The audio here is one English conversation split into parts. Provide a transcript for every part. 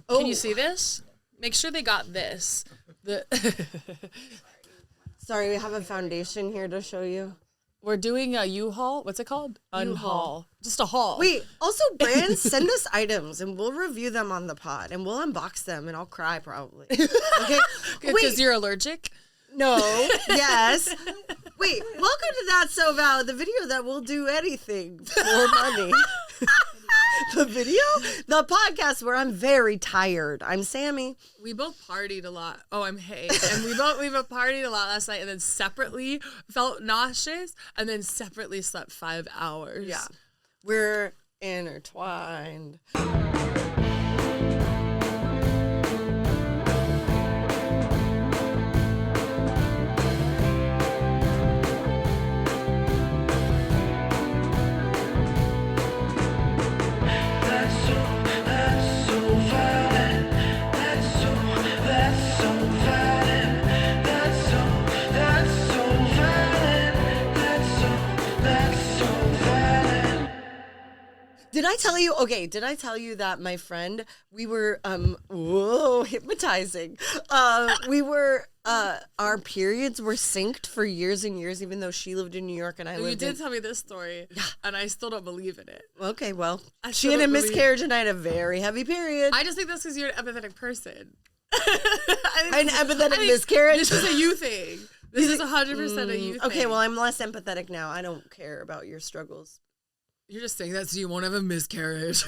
Oh. Can you see this? Make sure they got this. Sorry, we have a foundation here to show you. We're doing a U-Haul. What's it called? U-Haul. Just a haul. Wait, also brands, send us items and we'll review them on the pod and we'll unbox them and I'll cry probably. Okay? Because you're allergic? No. Yes. Wait, welcome to That's So Valid, the video that will do anything for money. The video? The podcast where I'm very tired. I'm Sammy. We both partied a lot. Oh, I'm Hay. And we both partied a lot last night and then separately felt nauseous and then separately slept 5 hours. Yeah. We're intertwined. Did I tell you that my friend, we were, hypnotizing. Our periods were synced for years and years, even though she lived in New York and I lived in. You did tell me this story, and I still don't believe in it. Okay, well, she had a miscarriage and I had a very heavy period. I just think that's because you're an empathetic person. An empathetic miscarriage? This is a you thing. This is 100% a you thing. Okay, well, I'm less empathetic now. I don't care about your struggles. You're just saying that so you won't have a miscarriage.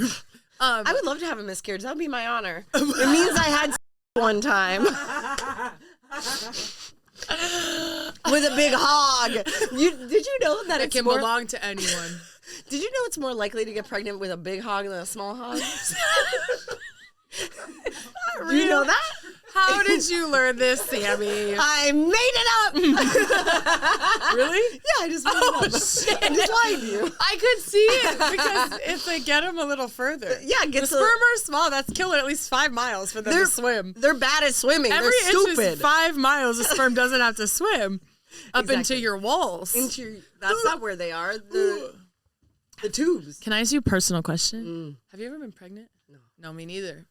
I would love to have a miscarriage. That would be my honor. It means I had one time. With a big hog. Did you know that it can belong to anyone? Did you know it's more likely to get pregnant with a big hog than a small hog? Do you know that? How did you learn this, Sammy? I made it up. Really? Yeah, I just made it up. Shit. I just lied to you. I could see it because it's like get them a little further. Yeah, the sperm are small. That's killing at least 5 miles for them to swim. They're bad at swimming. Every they're stupid. inch is 5 miles. The sperm doesn't have to swim up into your walls. That's not where they are. The tubes. Can I ask you a personal question? Have you ever been pregnant? No, me neither.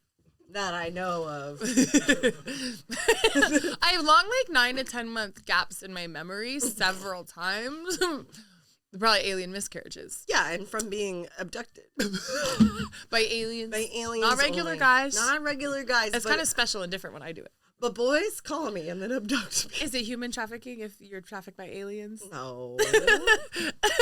That I know of. I have long, 9 to 10 month gaps in my memory several times. Probably alien miscarriages. Yeah, and from being abducted. By aliens. By aliens. Not regular guys. Not regular guys. It's kind of special and different when I do it. But boys, call me and then abduct me. Is it human trafficking if you're trafficked by aliens? No.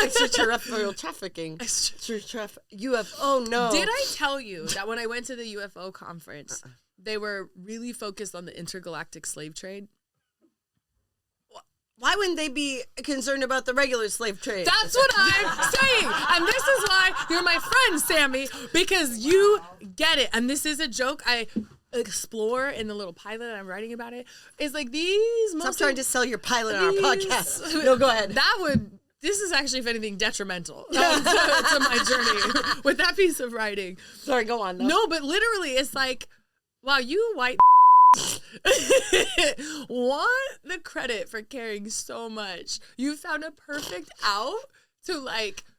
Extraterrestrial trafficking. UFOh, no. Did I tell you that when I went to the UFO conference, they were really focused on the intergalactic slave trade? Why wouldn't they be concerned about the regular slave trade? That's what I'm saying. And this is why you're my friend, Sammy, because you get it. And this is a joke I explore in the little pilot I'm writing about it. Is like these. Stop trying to sell your pilot on our podcast. No, go ahead. This is actually, if anything, detrimental to my journey with that piece of writing. Sorry, go on, though. No, but literally, it's like, wow, you white want the credit for caring so much. You found a perfect out to,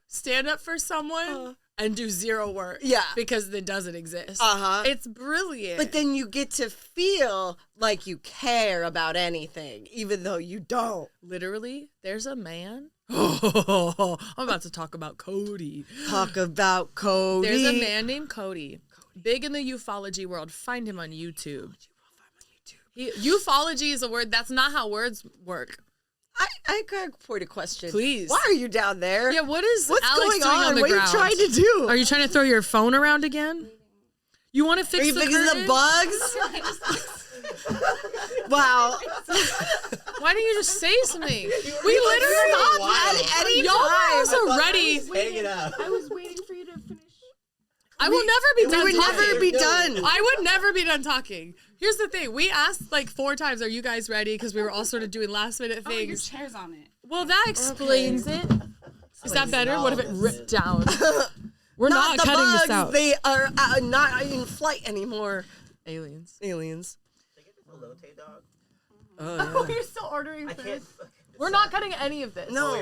stand up for someone and do zero work. Yeah. Because it doesn't exist. It's brilliant. But then you get to feel like you care about anything, even though you don't. Literally, there's a man. I'm about to talk about Cody. Talk about Cody. There's a man named Cody. Big in the ufology world. Find him on YouTube. Ufology is a word. That's not how words work. I got a point of question. Please. Why are you down there? Yeah, what's Alex going on the what ground? What are you trying to do? Are you trying to throw your phone around again? You want to fix the curtain? Are you fixing the bugs? Wow. Why didn't you just say something? We literally at any y'all time. was already hang it up. I was waiting for you to finish. I will never be done talking. Never be done. I would never be done talking. Here's the thing. We asked 4 times, are you guys ready? Because we were all sort of doing last minute things. Oh, your chair's on it. Well, that explains it. Is that better? What if it ripped down? We're not cutting bugs. this out. They are not in flight anymore. Aliens. Aliens. Can I get this Elote dog? Oh, yeah. Oh, you're still ordering I food? can't. We're not cutting any of this. No.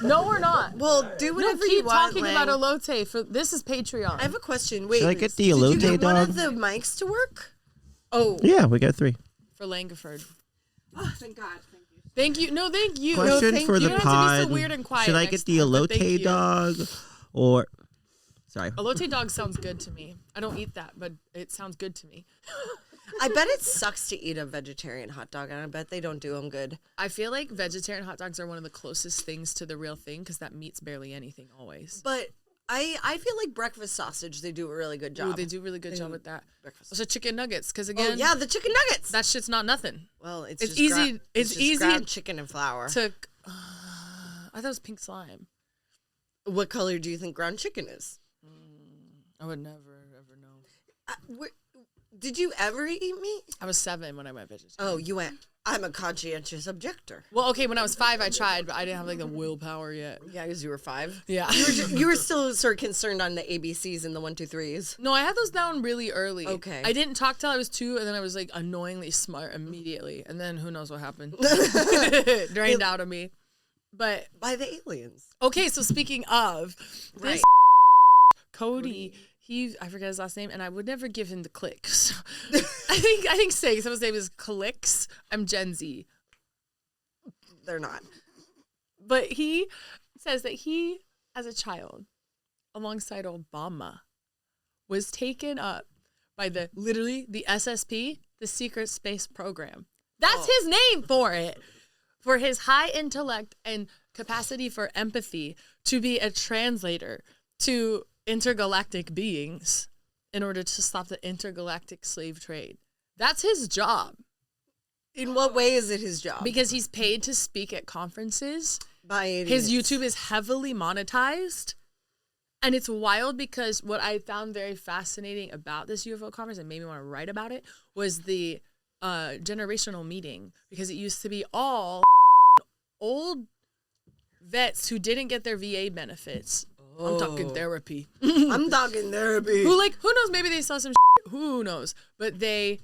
No, we're not. Well, do whatever No, you keep want. talking Lang. about Elote. For this is Patreon. I have a question. Wait, Should I get the did you Elote get one dog? of the mics to work? Oh, Yeah, we got 3. for Langford. Oh, thank God. Thank you. Thank you. No, thank you. Question thank for you. the You don't have to be pod. so weird and quiet Should I next get the time, but thank Elote you. dog or sorry? Elote dog sounds good to me. I don't eat that, but it sounds good to me. I bet it sucks to eat a vegetarian hot dog, and I bet they don't do them good. I feel like vegetarian hot dogs are one of the closest things to the real thing because that meat's barely anything always. But I feel like breakfast sausage, they do a really good job. Ooh, they do a really good job with that. Breakfast. Also chicken nuggets, because Oh, again, yeah, the chicken nuggets. that shit's not nothing. Well, it's It's just easy- it's just easy ground chicken and flour. To, I thought it was pink slime. What color do you think ground chicken is? I would never ever know. Did you ever eat meat? I was 7 when I went vegetarian. Oh, you went. I'm a conscientious objector. Well, okay, when I was 5, I tried, but I didn't have like the willpower yet. Yeah, because you were 5. Yeah. You were still sort of concerned on the ABCs and the 1, 2, 3s. No, I had those down really early. Okay. I didn't talk till I was 2, and then I was like annoyingly smart immediately, and then who knows what happened? Drained out of me. But By the aliens. okay, so speaking of this, Right. Cody. I forget his last name, and I would never give him the clicks. I think Sig, someone's name is Clicks. I'm Gen Z. They're not. But he says that he, as a child, alongside Obama, was taken up by literally the SSP, the Secret Space Program. That's his name for it. For his high intellect and capacity for empathy to be a translator to intergalactic beings in order to stop the intergalactic slave trade. That's his job. In what way is it his job? Because he's paid to speak at conferences. By His idiots. YouTube is heavily monetized. And it's wild because what I found very fascinating about this UFO conference and made me want to write about it was the generational meeting. Because it used to be all old vets who didn't get their VA benefits. I'm talking therapy. I'm talking therapy. Who knows? Maybe they saw some who knows? But they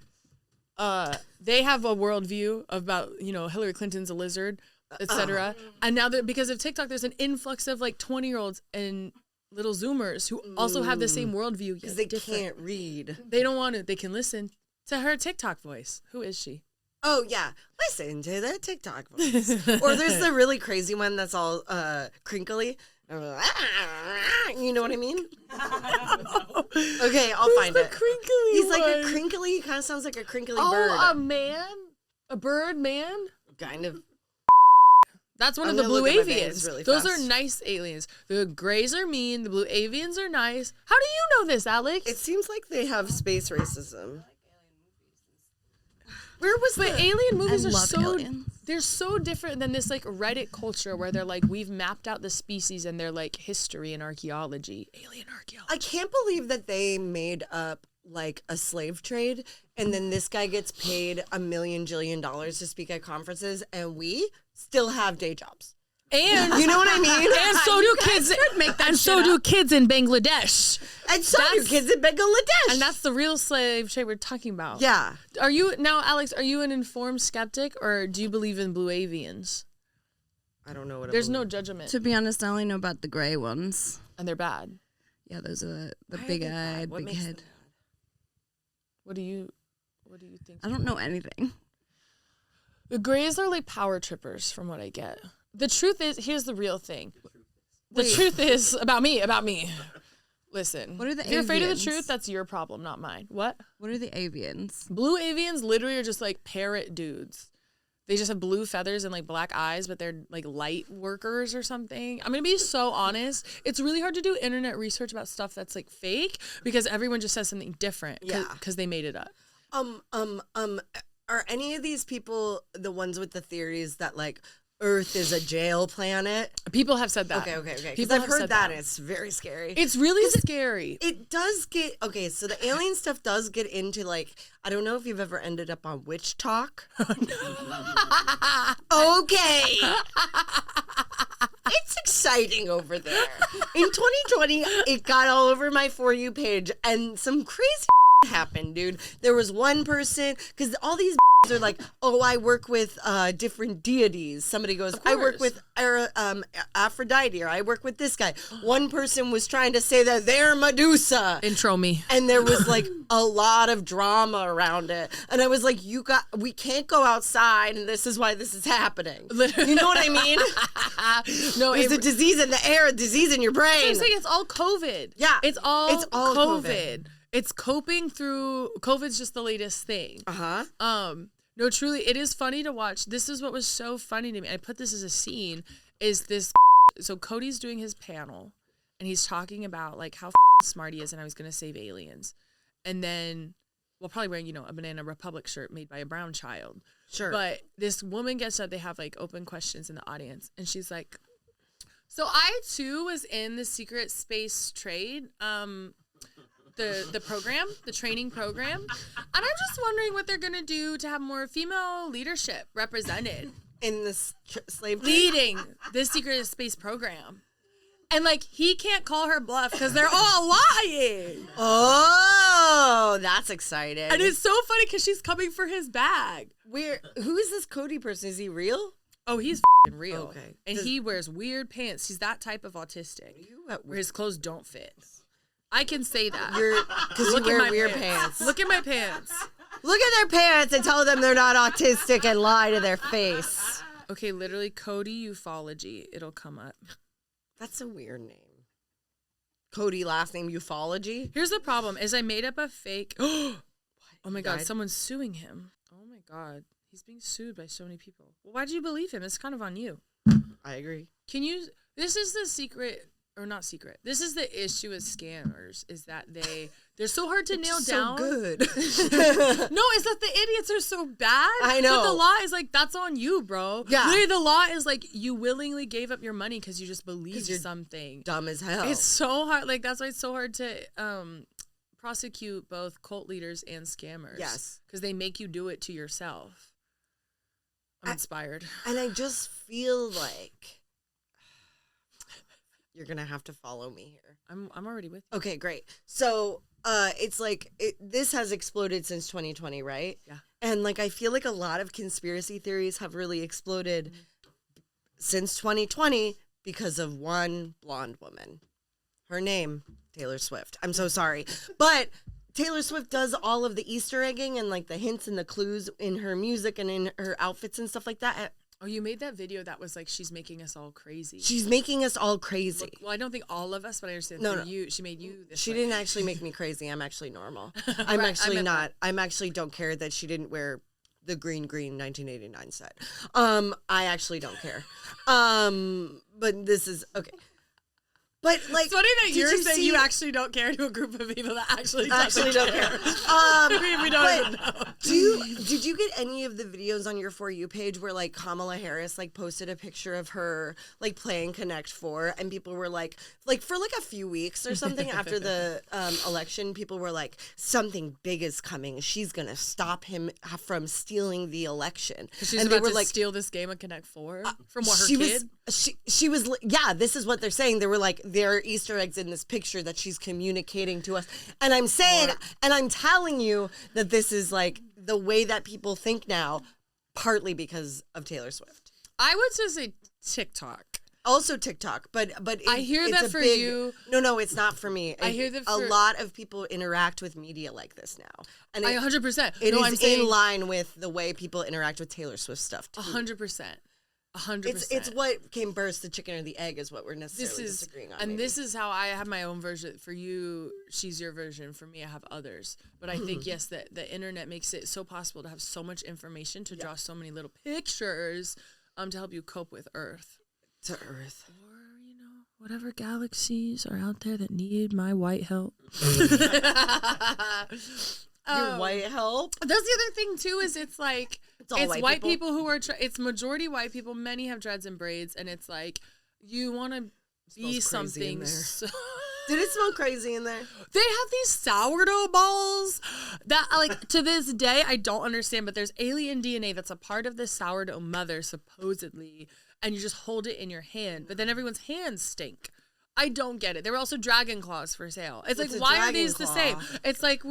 have a worldview about, Hillary Clinton's a lizard, etc. And now that because of TikTok, there's an influx of like 20-year-olds and little Zoomers who also have the same worldview. Because they can't read. They don't want to. They can listen to her TikTok voice. Who is she? Oh, yeah. Listen to the TikTok voice. Or there's the really crazy one that's all crinkly. You know what I mean? Okay, I'll find it. Crinkly He's like a one? crinkly, he kind of sounds like a crinkly bird. Oh, a man? A bird man? Kind of. That's one I'm of the gonna blue look at my avians. bands really Those fast. are nice aliens. The grays are mean. The blue avians are nice. How do you know this, Alex? It seems like they have space racism. Where was But the... alien movies are love so aliens. they're so different than this like Reddit culture where they're like we've mapped out the species and they're like history and archaeology, alien archaeology. I can't believe that they made up like a slave trade and then this guy gets paid $1 million jillion to speak at conferences and we still have day jobs. And You know what I mean? and so do kids and so do kids in Bangladesh. And so do That's- kids in Bangladesh. And that's the real slave trade we're talking about. yeah. Are you now, Alex, are you an informed skeptic or do you believe in blue avians? I don't know what There's no judgment. To be honest, I only know about the grey ones. And they're bad. Yeah, those are the Why are big they bad? eyed, What big makes head. them What do you think? I don't know anything. The Greys are like power trippers from what I get. The truth is, here's the real thing. The truth is about me. Listen. What are the if you're afraid of the avians? truth, that's your problem, not mine. What? What are the avians? Blue avians literally are just like parrot dudes. They just have blue feathers and like black eyes, but they're like light workers or something. I'm gonna be so honest. It's really hard to do internet research about stuff that's like fake because everyone just says something different Yeah. because they made it up. Are any of these people the ones with the theories that like Earth is a jail planet? People have said that. Okay. Because People I've have heard said that and it's very scary. It's really scary. It does get okay. So the alien stuff does get into like I don't know if you've ever ended up on Witchtok. Okay, it's exciting over there. In 2020, it got all over my For You page, and some crazy happened, dude. There was one person, because all these are like, oh, I work with different deities. Somebody goes, I work with Aphrodite, or I work with this guy. One person was trying to say that they're Medusa. Intro me. And there was like a lot of drama around it. And I was like, we can't go outside, and this is why this is happening. You know what I mean? No, There's a disease in the air, a disease in your brain. I'm saying it's all COVID. Yeah. It's all COVID. It's coping through COVID's just the latest thing. No, truly, it is funny to watch. This is what was so funny to me. I put this as a scene. Is this so Cody's doing his panel, and he's talking about like how smart he is, and how he's going to save aliens, and then, well, probably wearing a Banana Republic shirt made by a brown child. Sure. But this woman gets up. They have like open questions in the audience, and she's like, "So I too was in the secret space trade." The program, the training program. And I'm just wondering what they're going to do to have more female leadership represented. In this slave trade? Leading this secret space program. And like, he can't call her bluff because they're all lying. Oh, that's exciting. And it's so funny because she's coming for his bag. Who is this Cody person? Is he real? Oh, he's real. Okay. And he wears weird pants. He's that type of autistic where his clothes don't fit. I can say that. Because you wear weird pants. Look at my pants. Look at their pants and tell them they're not autistic and lie to their face. Okay, literally, Cody UFOLOGY. It'll come up. That's a weird name. Cody, last name UFOLOGY? Here's the problem, is I made up a fake. Oh my God, died? someone's suing him. Oh my God, he's being sued by so many people. Well, why did you believe him? It's kind of on you. I agree. This is the secret. Or not secret. This is the issue with scammers, is that they're so hard to nail down. So good. No, it's that the idiots are so bad. I know. But the law is like, that's on you, bro. Yeah. Literally, the law is like, you willingly gave up your money because you just believed you're something. Dumb as hell. It's so hard. Like, that's why it's so hard to prosecute both cult leaders and scammers. Yes. Because they make you do it to yourself. I'm inspired. And I just feel like you're going to have to follow me here. I'm already with you. Okay, great. So it's like this has exploded since 2020, right? Yeah. And like I feel like a lot of conspiracy theories have really exploded since 2020 because of one blonde woman. Her name, Taylor Swift. I'm so sorry. But Taylor Swift does all of the Easter egging and like the hints and the clues in her music and in her outfits and stuff like that. Oh, you made that video that was like, she's making us all crazy. She's making us all crazy. Look, well, I don't think all of us, but I understand No. you. She made you this She way. didn't actually make me crazy. I'm actually normal. I'm actually not. I'm actually don't care that she didn't wear the green 1989 set. I actually don't care. But this is okay. But like, It's funny that did you're you saying see- you actually don't care to a group of people that actually don't care. We don't even know. Did you get any of the videos on your For You page where like Kamala Harris like posted a picture of her like playing Connect 4 and people were like for like a few weeks or something after the election, people were like, something big is coming. She's gonna stop him from stealing the election. She's and about to steal this game of Connect 4 from what her kid. She was yeah. This is what they're saying. They were like, there are Easter eggs in this picture that she's communicating to us, and I'm saying, and I'm telling you that this is like the way that people think now, partly because of Taylor Swift. I would just say TikTok. Also TikTok, but I hear it's that a for big, you. No, it's not for me. I hear that a for- lot of people interact with media like this now, and I 100%. it No, is I'm saying in line with the way people interact with Taylor Swift stuff too. 100%. 100%. It's what came first, the chicken or the egg, is what we're necessarily disagreeing on. And maybe. this is how I have my own version. For you, she's your version. For me, I have others. But I think, yes, that the internet makes it so possible to have so much information, to draw so many little pictures to help you cope with Earth. To Earth. Or, whatever galaxies are out there that need my white help. Your white help? That's the other thing, too, is it's like, all it's white white people. people who are, it's majority white people. Many have dreads and braids. And it's like, you want to be Smells crazy in something. there. So Did it smell crazy in there? they have these sourdough balls that, like, to this day, I don't understand. But there's alien DNA that's a part of the sourdough mother, supposedly. And you just hold it in your hand. But then everyone's hands stink. I don't get it. There were also dragon claws for sale. It's What's like, a why are dragon these the same? claw? It's like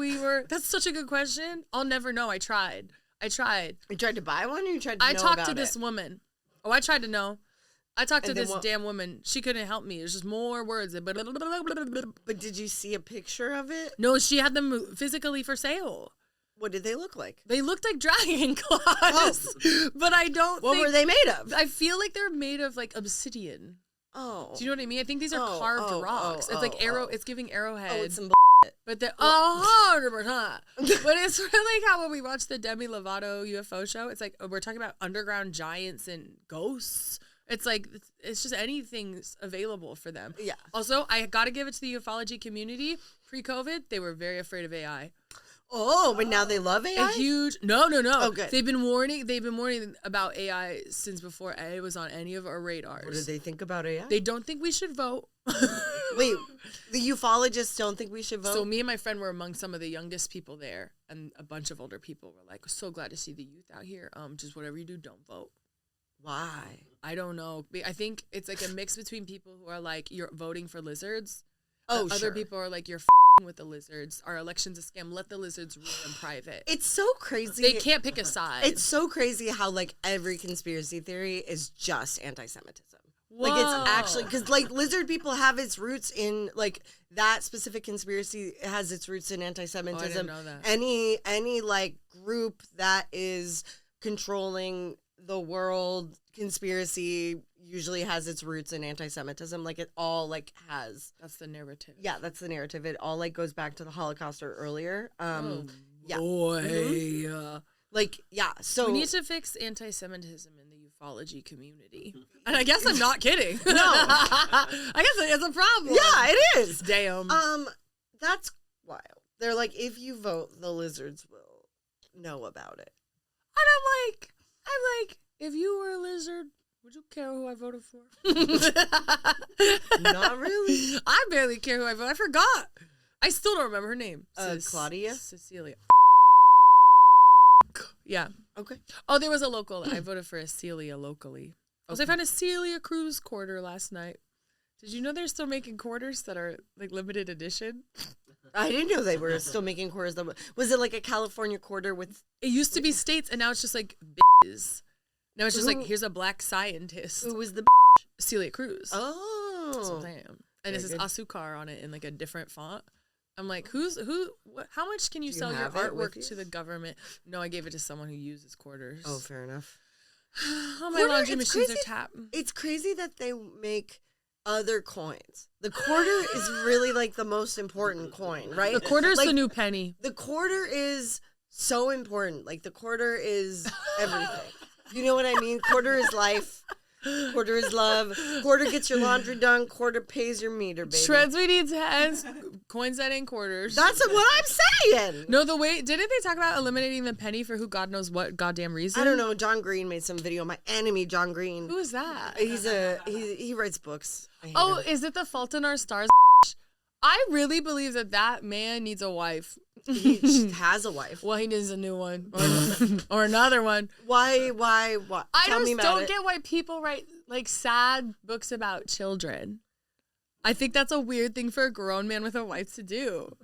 that's such a good question. I'll never know. I tried. You tried to buy one, or you tried to I know talked about to this it? woman. Oh, I tried to know. I talked to And then this what- damn woman. She couldn't help me. It was just more words. But did you see a picture of it? No, she had them physically for sale. What did they look like? They looked like dragon claws, but I don't What think... were they made of? I feel like they're made of like obsidian. Oh. Do you know what I mean? I think these are Oh, carved oh, rocks. oh, It's like oh, arrow. oh. It's giving arrowhead. Oh, it's some but they're 100%. But it's really how when we watch the Demi Lovato UFO show, it's like we're talking about underground giants and ghosts. It's like it's just anything's available for them. Yeah. Also, I got to give it to the ufology community. Pre-COVID, they were very afraid of AI. Oh, but now they love AI? A huge no. Oh, good. They've been warning about AI since before it was on any of our radars. What do they think about AI? They don't think we should vote. Wait, the ufologists don't think we should vote? So me and my friend were among some of the youngest people there, and a bunch of older people were like, "So glad to see the youth out here. Just whatever you do, don't vote." Why? I don't know. I think it's like a mix between people who are like, "You're voting for lizards." Oh, Other sure. people are like, "You're with the lizards. Our election's a scam. Let the lizards rule in private." It's so crazy. They can't pick a side. It's so crazy how like every conspiracy theory is just anti-Semitism. Like Whoa. it's actually because like lizard people have its roots in like that specific conspiracy has its roots in anti-Semitism. know that. Any like group that is controlling the world conspiracy usually has its roots in anti-Semitism. Like it all like has. That's the narrative. Yeah, that's the narrative. It all like goes back to the Holocaust or earlier. Yeah. Boy. Like yeah. So We need to fix anti-Semitism in the ufology community. And I guess I'm not kidding. No. I guess it's a problem. yeah, it is. Damn. That's wild. They're like, if you vote, the lizards will know about it. And I'm like, if you were a lizard, would you care who I voted for? Not really. I barely care who I voted. I forgot. I still don't remember her name. Claudia? Cecilia. Yeah. Okay. Oh, there was a local. I voted for a Celia locally. Also, I found a Celia Cruz quarter last night. Did you know they're still making quarters that are like limited edition? I didn't know they were still making quarters. Was it like a California quarter with? It used to be states, and now it's just like bitches. Now it's just like, Who- here's a black scientist, Who was the? Celia Cruz. That's what Oh. I'm saying. And it Very says good. Asukar on it in like a different font. I'm like, how much can you Do you sell your have it with artwork you? to the government? No, I gave it to someone who uses quarters. Oh, fair enough. All my Quarter- laundry it's machines crazy- are tapped. It's crazy that they make other coins. The quarter is really like the most important coin, right? The quarter is like, the new penny. The quarter is so important. Like the quarter is everything. You know what I mean? Quarter is life. Quarter is love. Quarter gets your laundry done. Quarter pays your meter, baby. Shreds we need tens, coins that ain't quarters. That's what I'm saying. No, didn't they talk about eliminating the penny for who God knows what goddamn reason? I don't know. John Green made some video. My enemy, John Green. Who is that? He writes books. I hate Oh, him. is it the Fault in Our Stars? I really believe that man needs a wife. He has a wife. Well, he needs a new one or another one. Why? I Tell me just about don't it. get why people write like sad books about children. I think that's a weird thing for a grown man with a wife to do.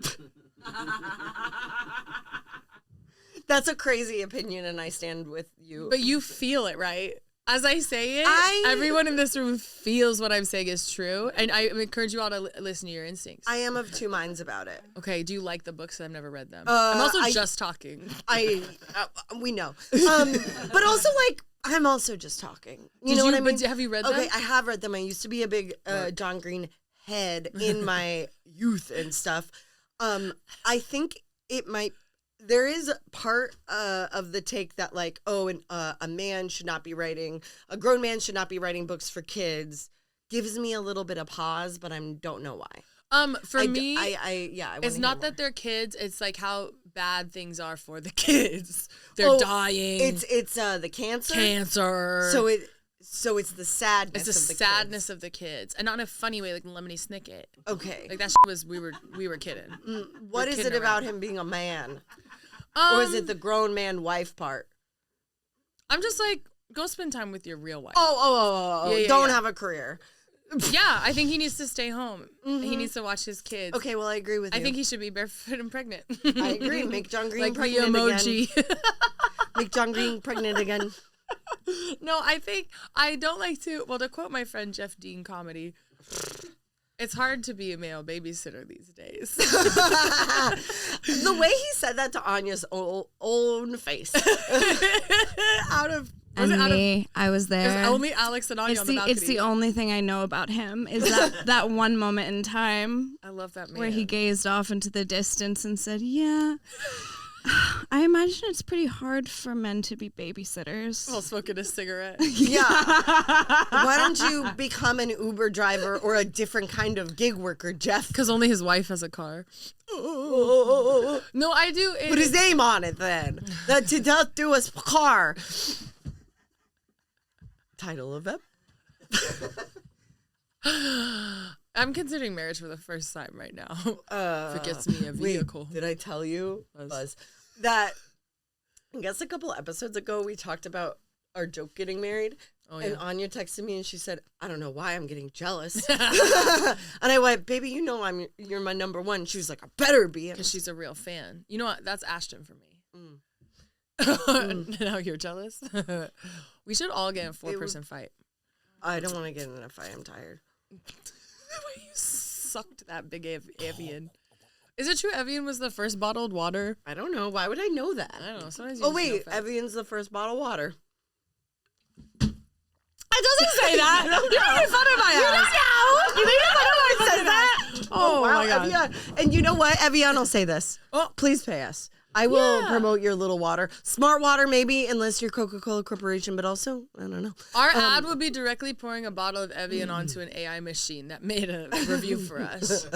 That's a crazy opinion, and I stand with you. But you feel it, right? As I say it, everyone in this room feels what I'm saying is true. And I encourage you all to listen to your instincts. I am of two minds about it. Okay, do you like the books? I've never read them. I'm also I- just talking. We know. But also, like, I'm also just talking. You know what I mean? But have you read them? Okay, I have read them. I used to be a big John Green head in my youth and stuff. I think it might. There is part of the take that like, oh, a man should not be writing, a grown man should not be writing books for kids. Gives me a little bit of pause, but I don't know why. For me, I wanna it's hear not more. that they're kids. It's like how bad things are for the kids. They're dying. It's the cancer. cancer. So it's the sadness. it's the of the sadness of the kids, and not in a funny way, like Lemony Snicket. Kids. Okay. Like that was we were kidding. What we're is it kidding about around. him being a man, or is it the grown man wife part? I'm just like, go spend time with your real wife. Oh, Yeah, yeah, don't yeah. have a career. Yeah, I think he needs to stay home. He needs to watch his kids. Okay, well, I agree with you. I think he should be barefoot and pregnant. I agree. Make John Green like the pregnant emoji. again. Make John Green pregnant again. No, I think I don't like to. Well, to quote my friend Jeff Dean Comedy, it's hard to be a male babysitter these days. The way he said that to Anya's own face. Out of And me, I was it there. was only Alex and Anya on the balcony. It's the only thing I know about him is that one moment in time I love that man. where he gazed off into the distance and said, "Yeah, I imagine it's pretty hard for men to be babysitters." while smoking a cigarette. Yeah. Why don't you become an Uber driver or a different kind of gig worker, Jeff? Because only his wife has a car. No, I do. Put his name on it then. That to not do a car. Title of it. I'm considering marriage for the first time right now. If it gets me a Wait, vehicle. did I tell you, Buzz, that I guess a couple episodes ago we talked about our joke getting married? Oh, And yeah. Anya texted me and she said, I don't know why I'm getting jealous. And I went, baby, you know you're my number one. She was like, I better be. Because she's a real fan. You know what? That's Ashton for me. Now you're jealous? We should all get in a 4-person fight. I don't want to get in a fight. I'm tired. The way you sucked that big Evian. Is it true Evian was the first bottled water? I don't know. Why would I know that? I don't know. Sometimes you Oh, just know wait. facts. Evian's the first bottled water. It doesn't say that. You're making fun of my ass. You making fun of my says that? Oh, wow, my God. Evian. And you know what? Evian will say this. Oh. Please pay us. I will Yeah. promote your little water. Smart water, maybe, unless you're Coca-Cola Corporation, but also, I don't know. Our ad would be directly pouring a bottle of Evian onto an AI machine that made a review for us.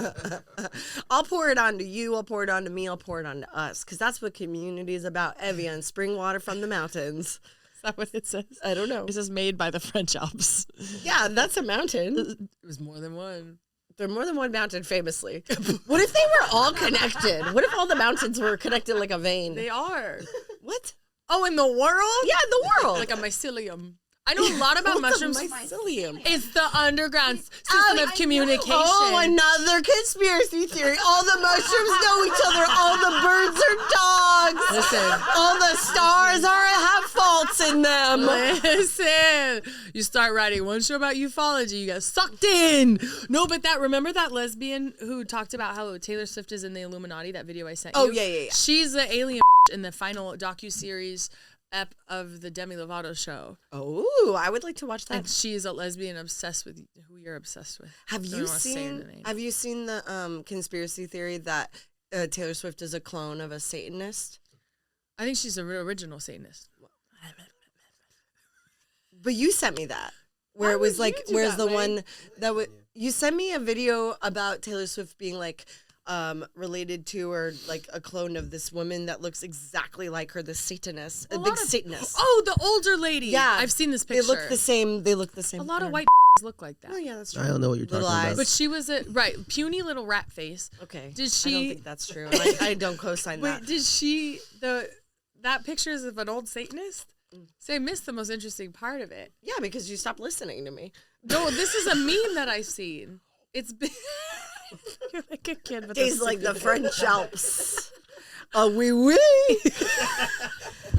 I'll pour it onto you. I'll pour it onto me. I'll pour it onto us. Because that's what community is about. Evian, spring water from the mountains. Is that what it says? I don't know. It says made by the French Alps. Yeah, that's a mountain. It was more than one. There's more than one mountain, famously. What if they were all connected? What if all the mountains were connected like a vein? They are. What? Oh, in the world? Yeah, in the world. Like a mycelium. I know a lot about What's a mushrooms. mycelium? It's the underground system of communication. Oh, another conspiracy theory. All the mushrooms know each other. All the birds are dogs. Listen. All the stars have faults in them. Listen, you start writing one show about ufology, you get sucked in. No, but remember that lesbian who talked about how Taylor Swift is in the Illuminati, that video I sent you? Oh, yeah. She's the alien in the final docuseries ep of the Demi Lovato show. Oh, I would like to watch that. And she's a lesbian obsessed with who you're obsessed with. Have you seen the conspiracy theory that Taylor Swift is a clone of a Satanist? I think she's a real original Satanist. But you sent me that. Where Why it was would like, you do where's that, the Wade? one that would, you sent me a video about Taylor Swift being like, related to or like a clone of this woman that looks exactly like her, the Satanist, a big Satanist. Oh, the older lady. Yeah. I've seen this picture. They look the same. They look the same. A lot of pattern. white look like that. Oh yeah, that's true. I don't know what you're talking Little about. eyes. But she was a puny little rat face. Okay. Did I she? don't think that's true. I don't co-sign that. Wait, did she? That picture is of an old Satanist. So I missed the most interesting part of it. Yeah, because you stopped listening to me. No, this is a meme that I've seen. It's been. You're like a kid with Tastes a like the stupid- French Alps. A wee wee.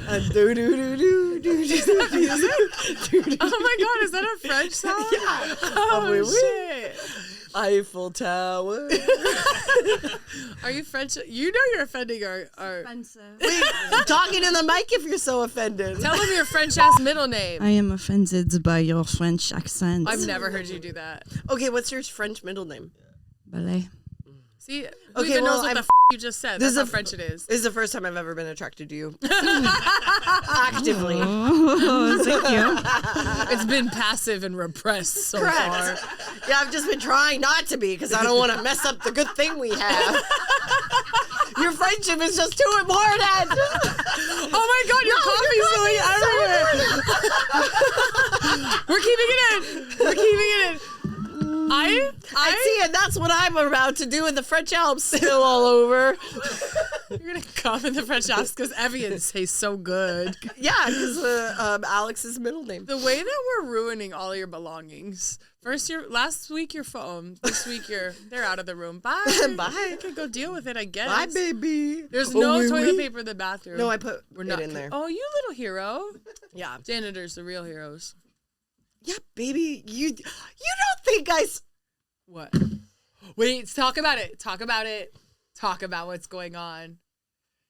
A do do do do do do. Oh my God, is that a French song? Yeah. Oh A wee wee. shit. Eiffel Tower. Are you French? You know you're offending our. Wait, talking in the mic if you're so offended. Tell them your French ass middle name. I am offended by your French accent. I've never heard you do that. Okay, what's your French middle name? Ballet. See, who Okay, even well, knows what I'm- the you just said? This That's is how a- French it is. This is the first time I've ever been attracted to you. Actively. Oh, thank you. It's been passive and repressed so Correct. far. Yeah, I've just been trying not to be because I don't want to mess up the good thing we have. Your friendship is just too important. Oh my God, your coffee's spilling everywhere. We're keeping it in. We're keeping it in. I see, and that's what I'm about to do in the French Alps, spill all over. You're gonna come in the French shops because Evians taste so good. Yeah, because Alex's middle name. The way that we're ruining all your belongings. Last week your phone. This week they're out of the room. Bye. Bye. You can go deal with it, I guess. Bye, baby. There's no toilet paper in the bathroom. No, I put We're it not in there. Oh, you little hero. Yeah. Janitors, the real heroes. Yeah, baby. You don't think What? Wait, talk about it. Talk about what's going on.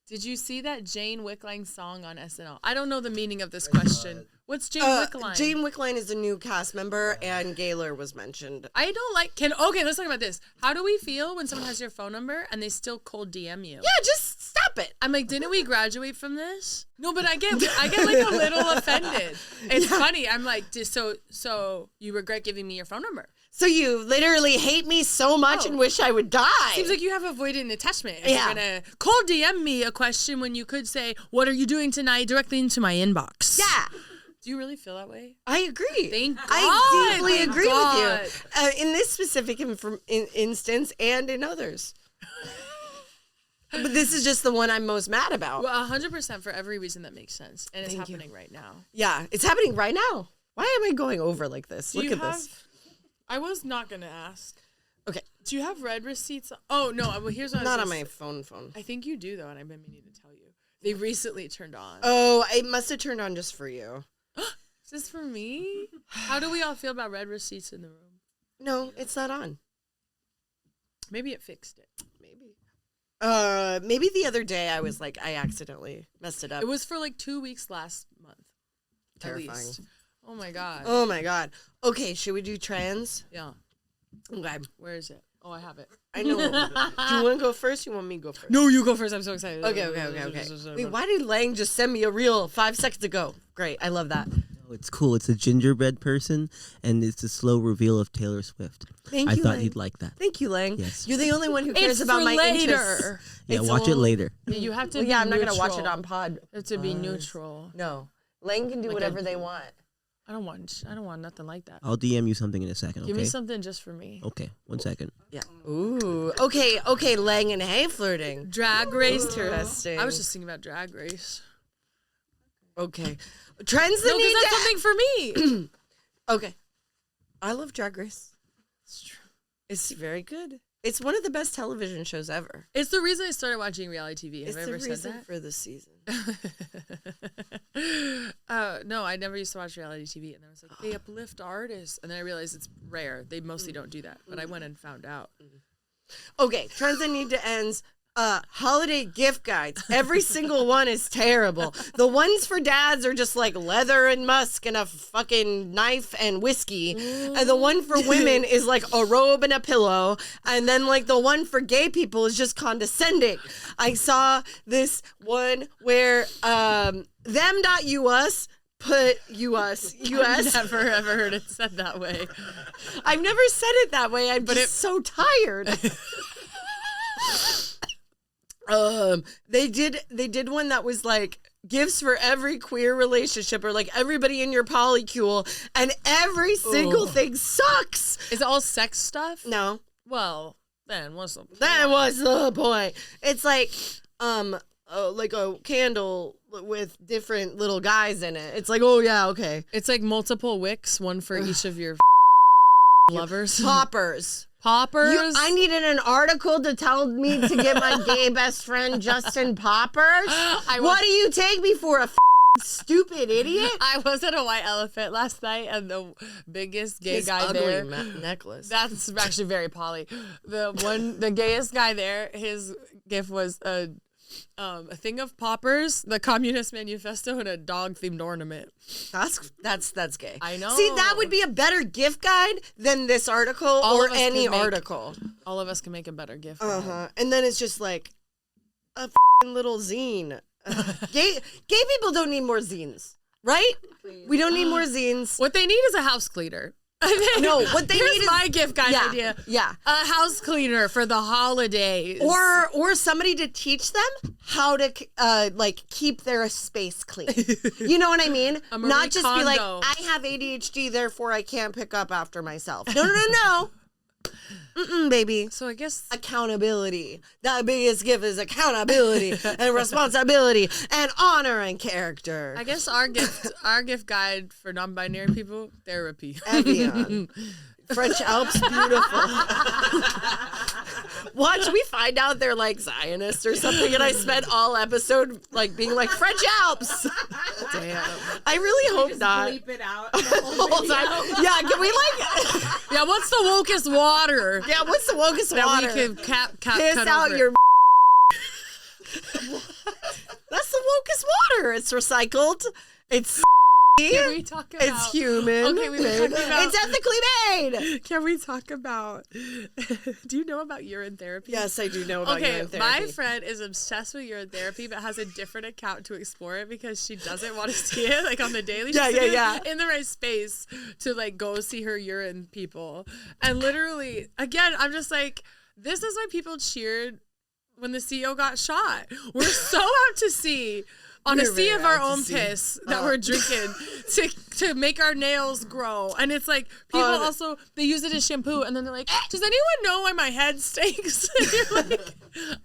Did you see that Jane Wickline song on SNL? I don't know the meaning of this question. What's Jane Wickline? Jane Wickline is a new cast member, and Gaylor was mentioned. I don't like. Okay, let's talk about this. How do we feel when someone has your phone number and they still cold DM you? Yeah, just stop it. I'm like, didn't we graduate from this? No, but I get like a little offended. It's funny. I'm like, so you regret giving me your phone number? So you literally hate me so much and wish I would die. Seems like you have avoidant attachment. If you're gonna cold DM me a question when you could say, "What are you doing tonight?" directly into my inbox. Yeah. Do you really feel that way? I agree. Thank God. I deeply Thank agree God. with you. In this specific instance and in others. But this is just the one I'm most mad about. Well, 100% for every reason that makes sense. And it's Thank you. happening right now. Yeah, it's happening right now. Why am I going over like this? Look at this. I was not going to ask. Okay. Do you have red receipts? Oh, no. Well, here's what Not I on was my gonna phone. I think you do, though, and I've been meaning to tell you. They recently turned on. Oh, it must have turned on just for you. Is this for me? How do we all feel about red receipts in the room? No, it's not on. Maybe it fixed it. Maybe the other day I was like, I accidentally messed it up. It was for like 2 weeks last month. Terrifying. At least. Oh my God. Oh my God. Okay, should we do trans? Yeah. Okay. Where is it? Oh, I have it. I know. Do you want to go first? You want me to go first? No, you go first. I'm so excited. Okay. Wait, why did Lang just send me a reel 5 seconds ago? Great. I love that. Oh, it's cool. It's a gingerbread person, and it's a slow reveal of Taylor Swift. Thank I you, thought Lang. you'd like that. Thank you, Lang. Yes. You're the only one who cares It's about for my later. interests. Yeah, It's watch it all- later. Yeah, you have to Well, be yeah, I'm not going to watch neutral. it on pod. You have to be neutral. No. Lang can do Like whatever a- they want. I don't want nothing like that. I'll DM you something in a second, Give okay? me something just for me. Okay, 1 second. Yeah. Ooh. Okay, Lang and Hay flirting. Drag race. Interesting. I was just thinking about drag race. Okay. Trends that No, because need that's to... something for me. Okay. I love Drag Race. It's true. It's very good. It's one of the best television shows ever. It's the reason I started watching reality TV. Have It's I the ever said reason that? for the season. No, I never used to watch reality TV, and I was like, they uplift artists, and then I realized it's rare. They mostly don't do that, but I went and found out. Okay, trends that need to end. Holiday gift guides. Every single one is terrible. The ones for dads are just like leather and musk and a fucking knife and whiskey. And the one for women is like a robe and a pillow. And then like the one for gay people is just condescending. I saw this one where them.us put US. I've never ever heard it said that way. I've never said it that way. I'm just so tired. They did one that was like gifts for every queer relationship or like everybody in your polycule, and every single thing sucks. Is it all sex stuff? No, Well, then what's the point? that was the point. It's like a candle with different little guys in it. It's like, oh yeah, okay, It's like multiple wicks, one for each of your lovers. poppers. Poppers. I needed an article to tell me to get my gay best friend Justin poppers. What do you take me for, a stupid idiot? I was at a white elephant last night, and the biggest gay His guy ugly there. necklace. That's actually very poly. The gayest guy there, his gift was a thing of poppers, the Communist Manifesto, and a dog-themed ornament. That's gay. I know. See, that would be a better gift guide than this article All or of us any can make- article. All of us can make a better gift. And then it's just like a little zine. Gay people don't need more zines, right? We don't need more zines. What they need is a house cleaner. No, what they Here's need is my gift guide idea. Yeah. A house cleaner for the holidays. Or somebody to teach them how to keep their space clean. You know what I mean? A Marie Not just be like, Kondo. I have ADHD, therefore I can't pick up after myself. No. Baby. So I guess Accountability. The biggest gift is accountability and responsibility and honor and character. I guess our gift guide for non-binary people, therapy. Evian. French Alps, beautiful. Watch, we find out they're like Zionists or something, and I spent all episode like being like French Alps. Damn. I really hope not. Bleep it out. Whole time. Yeah, can we like? Yeah, what's the wokest water? Yeah, what's the wokest That water? we can piss Piss out your. That's the wokest water. It's recycled. It's. Can we talk about? It's human. Okay, we've been talking about. It's ethically made. Can we talk about? Do you know about urine therapy? Yes, I do know about urine therapy. My friend is obsessed with urine therapy, but has a different account to explore it because she doesn't want to see it like on the daily. Yeah, She's yeah. In the right space to like go see her urine people, and literally, again, I'm just like, this is why people cheered when the CEO got shot. We're so out to sea. On a sea of our own piss that we're drinking to make our nails grow. And it's like, people also, they use it as shampoo. And then they're like, does anyone know why my head stinks? And you're like,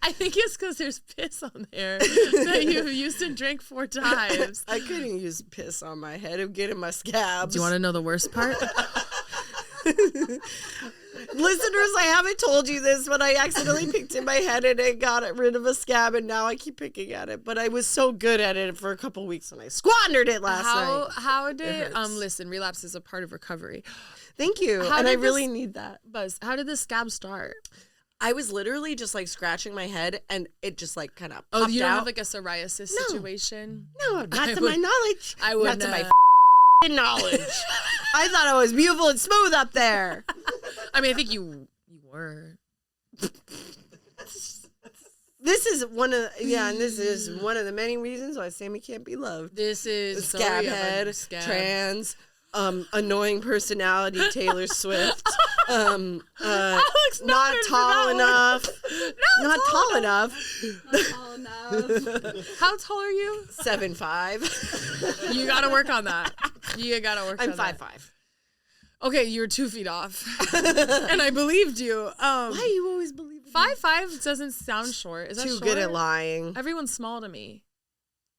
I think it's because there's piss on there that you've used and drank 4 times. I couldn't use piss on my head. It would get in my scabs. Do you want to know the worst part? Listeners, I haven't told you this, but I accidentally picked in my head and it got rid of a scab, and now I keep picking at it. But I was so good at it for a couple weeks, and I squandered it last night. How did listen? Relapse is a part of recovery. Thank you, How and did I really need that. Buzz, how did the scab start? I was literally just like scratching my head, and it just like kind of. Oh, you don't out. have like a psoriasis situation? No, not to my knowledge. I would not to my knowledge. I thought I was beautiful and smooth up there. I mean, I think you were. This is one of the many reasons why Sammy can't be loved. This is Scab head, trans, annoying personality, Taylor Swift, not tall enough. Not tall enough. How tall are you? 7'5". You gotta work on that. I'm 5'5". Okay, you're 2 feet off, and I believed you. Why do you always believe me? 5'5" doesn't sound short. Is that Too short? good at lying. Everyone's small to me.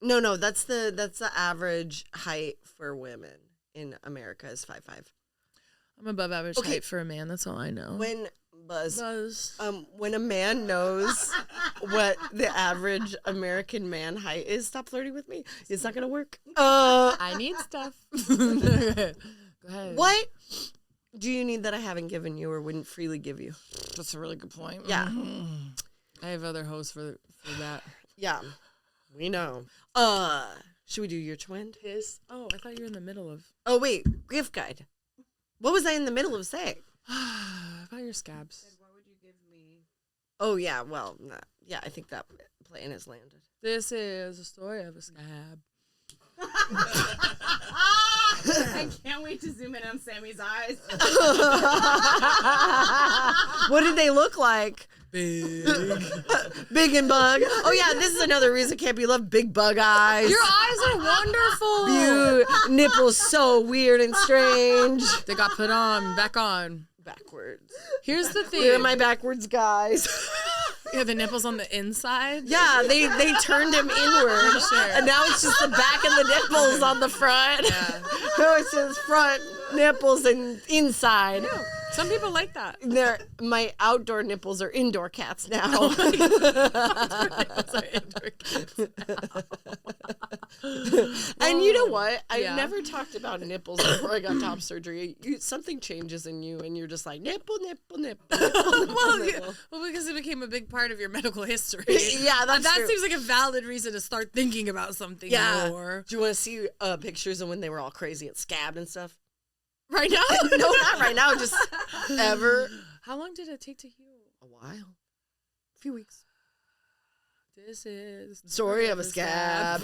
No, that's the average height for women in America is 5'5". I'm above average height for a man. That's all I know. When Buzz. Buzz. When a man knows what the average American man height is, stop flirting with me. It's not gonna work. I need stuff. Go ahead. What do you need that I haven't given you or wouldn't freely give you? That's a really good point. Yeah. I have other hosts for that. Yeah. We know. Should we do your twin? Piss. Oh, I thought you were in the middle of. Oh wait, gift guide. What was I in the middle of saying? About your scabs. What would you give me? Oh yeah, well, yeah, I think that plan has landed. This is a story of a scab. I can't wait to zoom in on Sammy's eyes. What did they look like? Big. Big and bug. Oh yeah, this is another reason can't be loved. Big bug eyes. Your eyes are wonderful. Nipples so weird and strange. They got put on, back on. Backwards. Here's the thing. Where are my backwards guys? Yeah, the nipples on the inside. Yeah, they turned him inward. Sure. And now it's just the back of the nipples on the front. Yeah. No, it's just front nipples and inside. Some people like that. My outdoor nipples are indoor cats now. And you know what? I never talked about nipples before I got top surgery. Something changes in you, and you're just like nipple, nipple, nipple. Well, because it became a big part of your medical history. Yeah, that's that true. seems like a valid reason to start thinking about something more. Do you want to see pictures of when they were all crazy and scabbed and stuff? Right now? No, not right now. Just ever. How long did it take to heal? A while. A few weeks. This is the Story of a scab.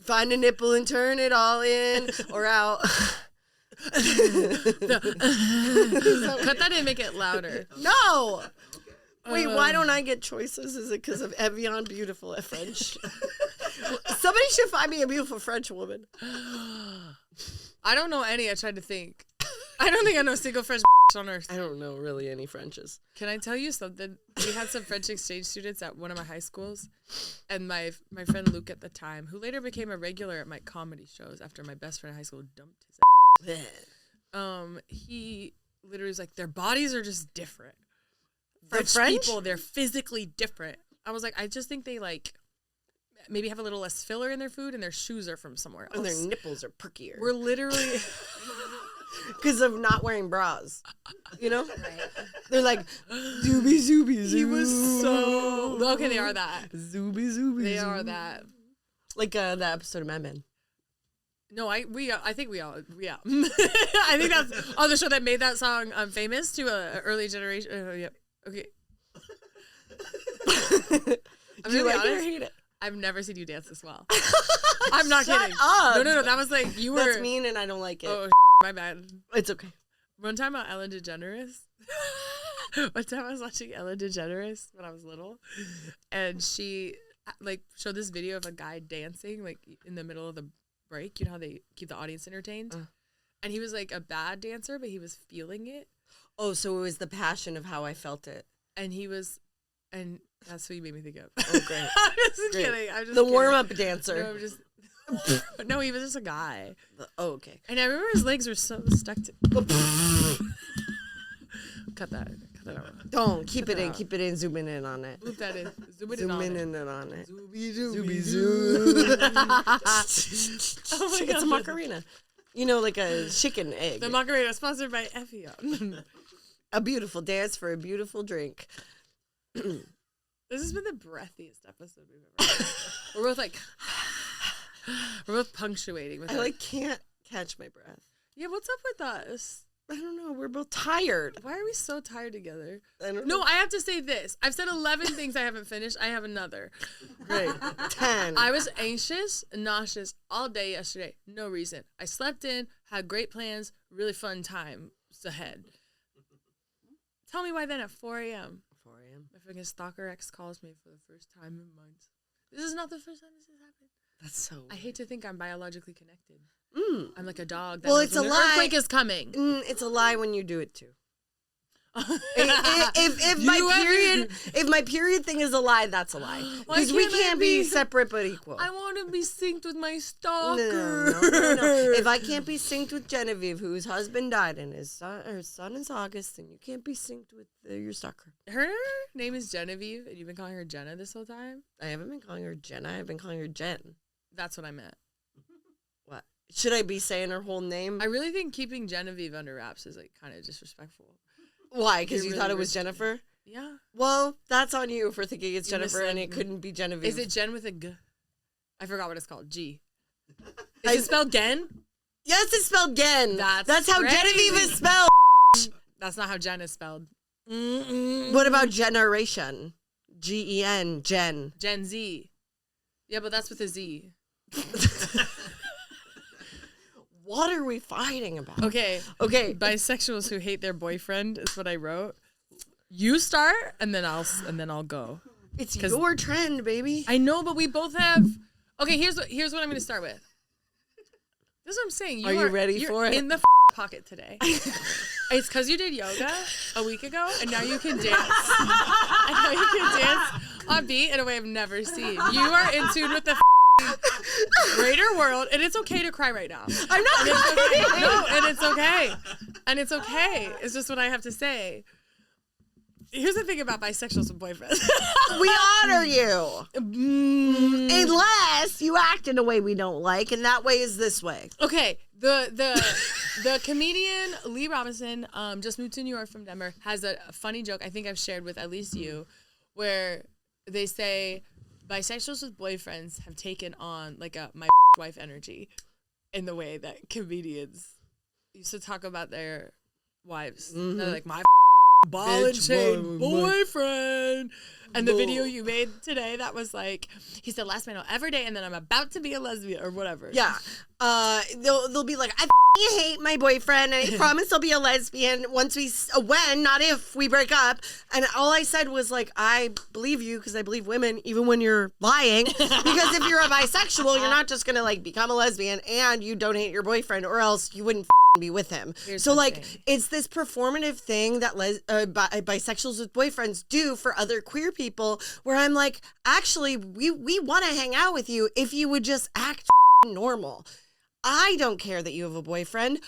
Find a nipple and turn it all in or out. Cut that and make it louder. No. Wait, why don't I get choices? Is it because of Evian beautiful at French? Somebody should find me a beautiful French woman. I don't know any. I tried to think. I don't think I know a single French on earth. I don't know really any Frenches. Can I tell you something? We had some French exchange students at one of my high schools, and my friend Luke at the time, who later became a regular at my comedy shows after my best friend in high school dumped his he literally was like, their bodies are just different. French people, they're physically different. I was like, I just think they like maybe have a little less filler in their food, and their shoes are from somewhere else. And their nipples are perkier. We're literally because of not wearing bras. You know? They're like, zooby, zooby, zoo. He was so... Okay, they are that. Zooby, zooby, They zoo. are that. Like that episode of Mad Men. No, I think we all, yeah. I think that's on the show that made that song famous to a early generation. Yep. Okay. Do you like it or hate it? I've never seen you dance this well. I'm not Shut kidding. up. No. That was like, you were... That's mean and I don't like it. Oh, my bad. It's okay. One time on Ellen DeGeneres, one time I was watching Ellen DeGeneres when I was little, and she like showed this video of a guy dancing like in the middle of the break. You know how they keep the audience entertained? And he was like a bad dancer, but he was feeling it. Oh, so it was the passion of how I felt it. And he was, and that's what you made me think of. Oh, great. I'm just kidding. I'm just the kidding. warm-up dancer. No, I'm just... No, he was just a guy. Oh, okay. And I remember his legs were so stuck to... Cut that out. Don't. Keep it in. Keep it in. Zoom in on it. Loop that in. Zoom Zoom on in it. and on it. Zooby, Zooby, zoo. zoo. Oh my God. It's a Macarena. You know, like a chicken egg. The Macarena, sponsored by Evian. A beautiful dance for a beautiful drink. This has been the breathiest episode we've ever had. We're both like... We're both punctuating with it. Can't catch my breath. Yeah, what's up with us? I don't know. We're both tired. Why are we so tired together? I don't No, know. I have to say this. I've said 11 things I haven't finished. I have another. Great. 10. I was anxious and nauseous all day yesterday. No reason. I slept in, had great plans, really fun times ahead. Tell me why then at 4 a.m. 4 a.m. My freaking stalker ex calls me for the first time in months. This is not the first time this has happened. That's so weird. I hate to think I'm biologically connected. Mm. I'm like a dog. That Well, knows it's when a an lie. earthquake is coming. It's a lie when you do it too. If my period thing is a lie, that's a lie. Why Because we can't I can't be be- separate but equal. I want to be synced with my No. stalker. If I can't be synced with Genevieve, whose husband died, and her son is August, then you can't be synced with your stalker. Her name is Genevieve, and you've been calling her Jenna this whole time? I haven't been calling her Jenna. I've been calling her Jen. That's what I meant. What? Should I be saying her whole name? I really think keeping Genevieve under wraps is like kind of disrespectful. Why? Because You're you really thought it was risky. Jennifer? Yeah. Well, that's on you for thinking it's You Jennifer and misled it me. couldn't be Genevieve. Is it Jen with a G? I forgot what it's called. G. I- Is it spelled Gen? Yes, it's spelled Gen. That's how crazy. Genevieve is spelled. That's not how Jen is spelled. What about generation? Gen, Gen. Gen Z. Yeah, but that's with a Z. What are we fighting about? Okay. Okay. Bisexuals who hate their boyfriend is what I wrote. You start, and then I'll go. It's 'Cause- your trend, baby. I know, but we both have. Okay, here's what I'm going to start with. This is what I'm saying. Are you ready you're for it? in the pocket today. It's because you did yoga a week ago, and now you can dance. And now you can dance on beat in a way I've never seen. You are in tune with the greater world, and it's okay to cry right now. I'm not And it's okay. crying. No, and it's okay. And it's okay. It's just what I have to say. Here's the thing about bisexuals with boyfriends. We honor you. Unless you act in a way we don't like, and that way is this way. Okay, the comedian Lee Robinson just moved to New York from Denver, has a funny joke I think I've shared with at least you, where they say bisexuals with boyfriends have taken on like a my wife energy in the way that comedians used to talk about their wives. They're like my ball and Bitch, chain boy. boyfriend. And the video you made today that was like, he's the last man I'll ever date, and then I'm about to be a lesbian or whatever. Yeah. They'll be like, I hate my boyfriend, and I promise I'll be a lesbian once when, not if we break up. And all I said was like, I believe you because I believe women, even when you're lying. Because if you're a bisexual, you're not just gonna like become a lesbian and you don't hate your boyfriend, or else you wouldn't be with him. Here's So the like thing. it's this performative thing that bisexuals with boyfriends do for other queer people, where I'm like, actually, we want to hang out with you if you would just act normal. I don't care that you have a boyfriend.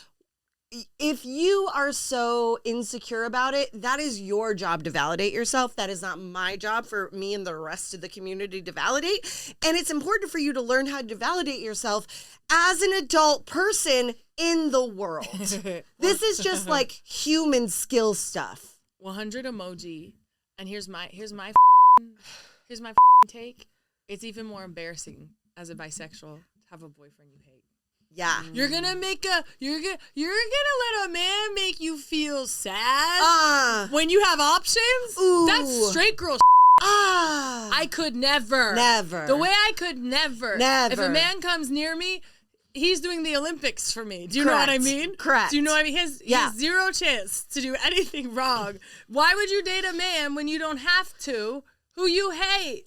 If you are so insecure about it, that is your job to validate yourself. That is not my job for me and the rest of the community to validate. And it's important for you to learn how to validate yourself as an adult person in the world. This is just like human skill stuff. 100 emoji. And here's my take. It's even more embarrassing as a bisexual to have a boyfriend you hate. Yeah. You're gonna let a man make you feel sad when you have options. Ooh. That's straight girl. I could never. The way I could never. If a man comes near me, he's doing the Olympics for me. Do you know what I mean? Correct. Do you know what I mean? He has zero chance to do anything wrong. Why would you date a man when you don't have to, who you hate?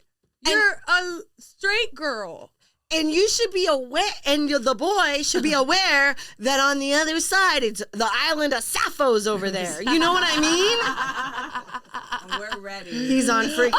You're a straight girl. And you should be aware, and the boy should be aware that on the other side, it's the island of Sappho's over there. You know what I mean? We're ready. He's on freak.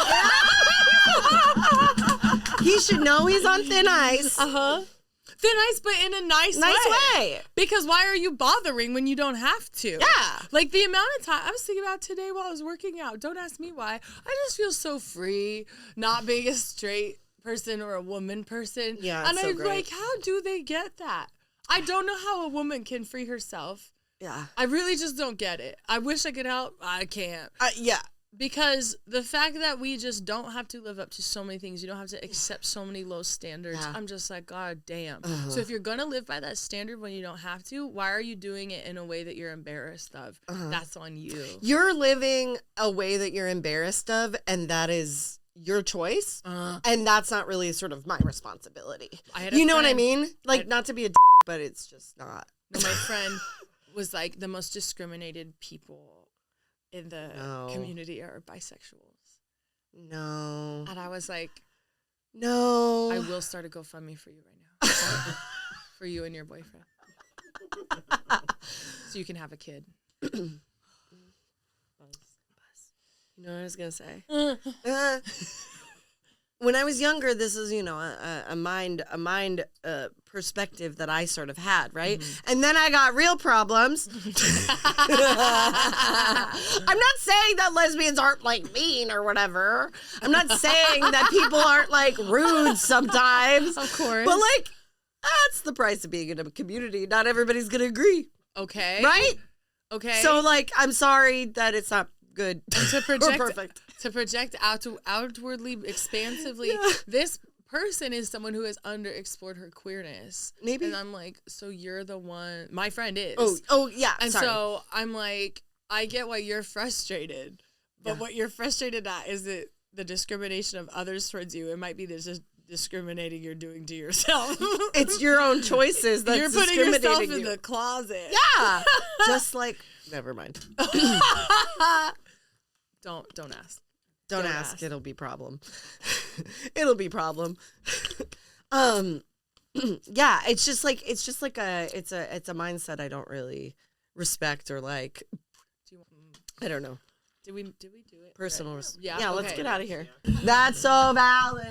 He should know he's on thin ice. Thin ice, but in a nice way. Because why are you bothering when you don't have to? Yeah. Like the amount of time I was thinking about today while I was working out. Don't ask me why. I just feel so free not being a straight person or a woman person. Yeah, and it's so I'm great. like, how do they get that? I don't know how a woman can free herself. Yeah. I really just don't get it. I wish I could help. I can't. Yeah. Because the fact that we just don't have to live up to so many things, you don't have to accept so many low standards. Yeah. I'm just like, God damn. So if you're going to live by that standard when you don't have to, why are you doing it in a way that you're embarrassed of? That's on you. You're living a way that you're embarrassed of, and that is your choice. And that's not really sort of my responsibility. You know what I mean? Like, not to be a but it's just not. No, my friend was like, the most discriminated people in the community are bisexuals. No. And I was like, no. I will start a GoFundMe for you right now. For you and your boyfriend. So you can have a kid. You know what I was going to say? When I was younger, this is, you know, a mind perspective that I sort of had, right? And then I got real problems. I'm not saying that lesbians aren't, like, mean or whatever. I'm not saying that people aren't, like, rude sometimes. Of course. But, like, that's the price of being in a community. Not everybody's going to agree. Okay. Right? Okay. So, like, I'm sorry that it's not good and to or project, perfect. To project outwardly, expansively, this person is someone who has underexplored her queerness. Maybe. And I'm like, so you're the one. My friend is. Oh yeah. And sorry. so I'm like, I get why you're frustrated, but what you're frustrated at is the discrimination of others towards you. It might be just discriminating you're doing to yourself. It's your own choices that's you're putting yourself discriminating in you. the closet. Yeah. Just like, never mind. Don't ask. Don't ask. It'll be problem. It'll be problem. Yeah, it's just like a mindset I don't really respect or like. I don't know. Did we do it? Personal. Right. Yeah. Let's okay. get out of here. That's so valid.